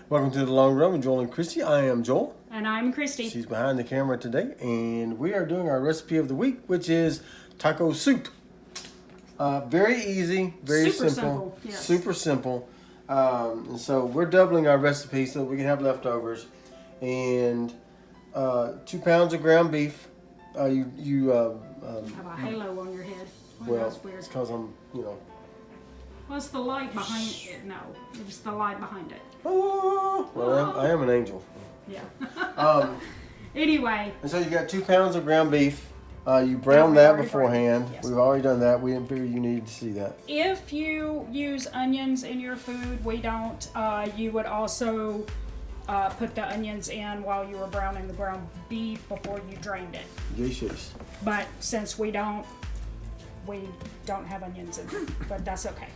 Welcome to The Long Run with Joel and Christy. I am Joel. And I'm Christy. She's behind the camera today, and we are doing our recipe of the week, which is taco soup. Very easy, very simple. Yes. Super simple. And so we're doubling our recipe so we can have leftovers. And 2 pounds of ground beef. You have a halo on your head. Well, that's weird. it's because I'm, What's the light behind it? No, it's the light behind it. Oh, well, I am an angel. Yeah. Anyway. And so you got 2 pounds of ground beef. You brown that beforehand. Yes. We've already done that. We didn't figure you needed to see that. If you use onions in your food, we don't. You would also put the onions in while you were browning the ground beef before you drained it. Yes. But since we don't have onions in it. But that's okay.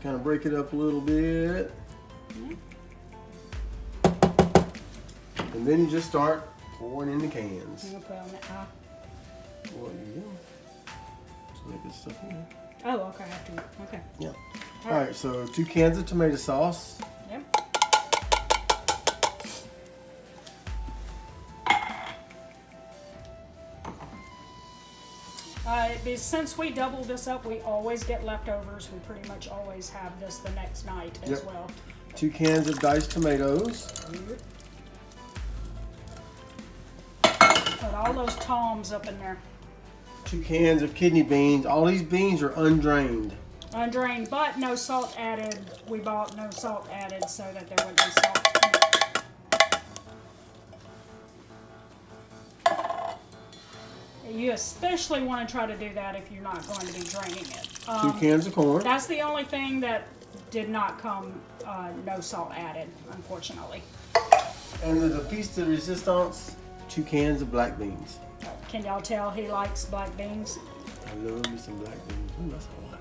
Kind of break it up a little bit. Mm-hmm. And then you just start pouring in the cans. I'm gonna put on the Well, you go. Just make this stuff in there. Oh, okay, I have to. Okay. Yeah. All right, so 2 cans of tomato sauce. Yep. Since we double this up, we always get leftovers. We pretty much always have this the next night as well. 2 cans of diced tomatoes. Put all those toms up in there. 2 cans of kidney beans. All these beans are undrained. Undrained, but no salt added. We bought no salt added so that there wouldn't be salt. You especially want to try to do that if you're not going to be draining it. 2 cans of corn. That's the only thing that did not come no salt added, unfortunately. And there's a piece de resistance, 2 cans of black beans. Can y'all tell he likes black beans? I love me some black beans. Ooh, that's a lot.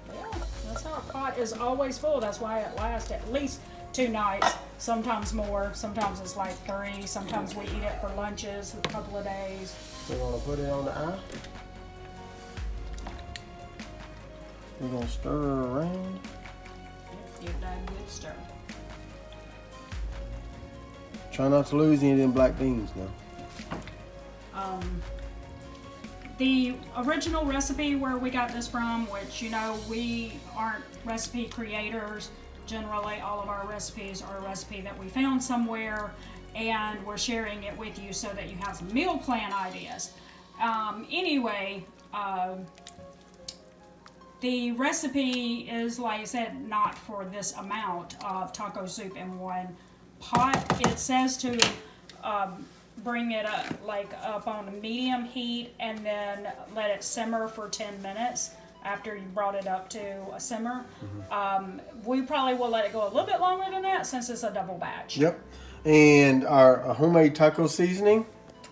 Yeah, that's our pot is always full. That's why it lasts at least 2 nights, sometimes more. Sometimes it's like 3. Sometimes we eat it for lunches a couple of days. We're going to put it on the eye. We're going to stir it around. Give that a good stir. Try not to lose any of them black beans now. The original recipe where we got this from, which we aren't recipe creators. Generally, all of our recipes are a recipe that we found somewhere, and we're sharing it with you so that you have some meal plan ideas. The recipe is, like I said, not for this amount of taco soup in one pot. It says to bring it up on a medium heat and then let it simmer for 10 minutes after you brought it up to a simmer. We probably will let it go a little bit longer than that since it's a double batch. Yep. And our homemade taco seasoning.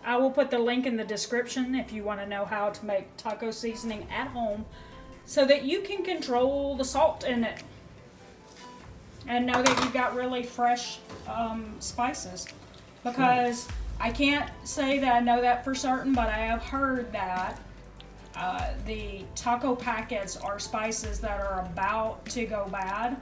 I will put the link in the description if you want to know how to make taco seasoning at home so that you can control the salt in it and know that you've got really fresh spices. Because I can't say that I know that for certain, but I have heard that the taco packets are spices that are about to go bad,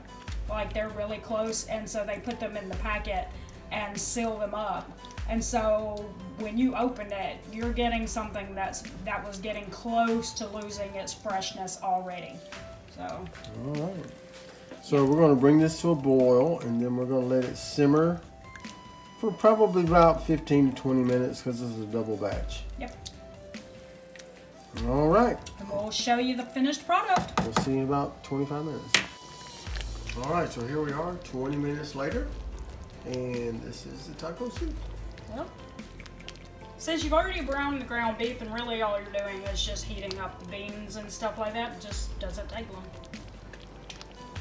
like they're really close, and so they put them in the packet and seal them up. And so when you open it, you're getting something that was getting close to losing its freshness already. So. All right. So we're going to bring this to a boil, and then we're going to let it simmer for probably about 15 to 20 minutes because this is a double batch. Yep. All right. And we'll show you the finished product. We'll see you in about 25 minutes. All right, so here we are 20 minutes later, and this is the taco soup. Well, since you've already browned the ground beef and really all you're doing is just heating up the beans and stuff like that, it just doesn't take long.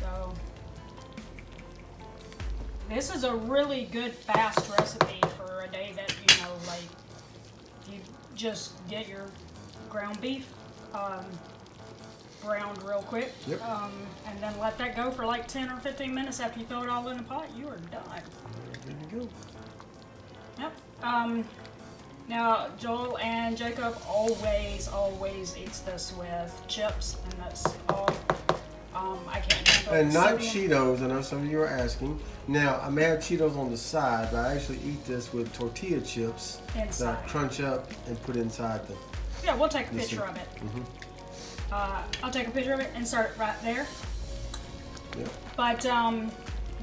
So, this is a really good fast recipe for a day that, you just get your ground beef browned real quick. Yep. And then let that go for like 10 or 15 minutes after you throw it all in the pot. You are done. There you go. Yep. Now, Joel and Jacob always eats this with chips, and that's all I can't handle And not sodium. Cheetos. I know some of you are asking. Now, I may have Cheetos on the side, but I actually eat this with tortilla chips that I Inside. crunch up and put inside them. Yeah, we'll take a Yes, picture sir. of it. Mm-hmm. I'll take a picture of it, insert it right there. Yep. But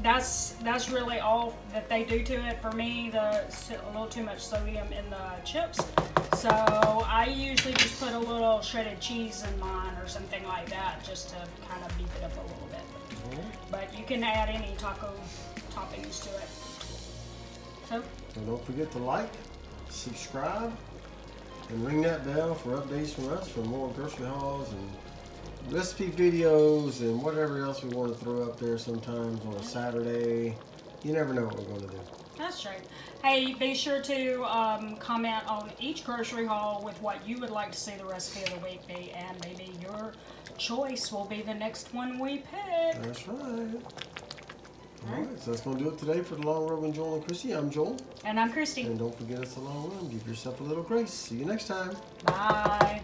that's really all that they do to it. For me, a little too much sodium in the chips. So I usually just put a little shredded cheese in mine or something like that, just to kind of beef it up a little bit. But you can add any taco toppings to it. So And don't forget to like, subscribe, and ring that bell for updates from us for more grocery hauls and recipe videos and whatever else we want to throw up there sometimes on a Saturday. You never know what we're going to do. that's right. Hey, be sure to comment on each grocery haul with what you would like to see the recipe of the week be, and maybe your choice will be the next one we pick. That's right. All right, so that's going to do it today for the Long Road with Joel and Chrissy. I'm Joel. And I'm Christy. And don't forget it's a long run. Give yourself a little grace. See you next time. Bye.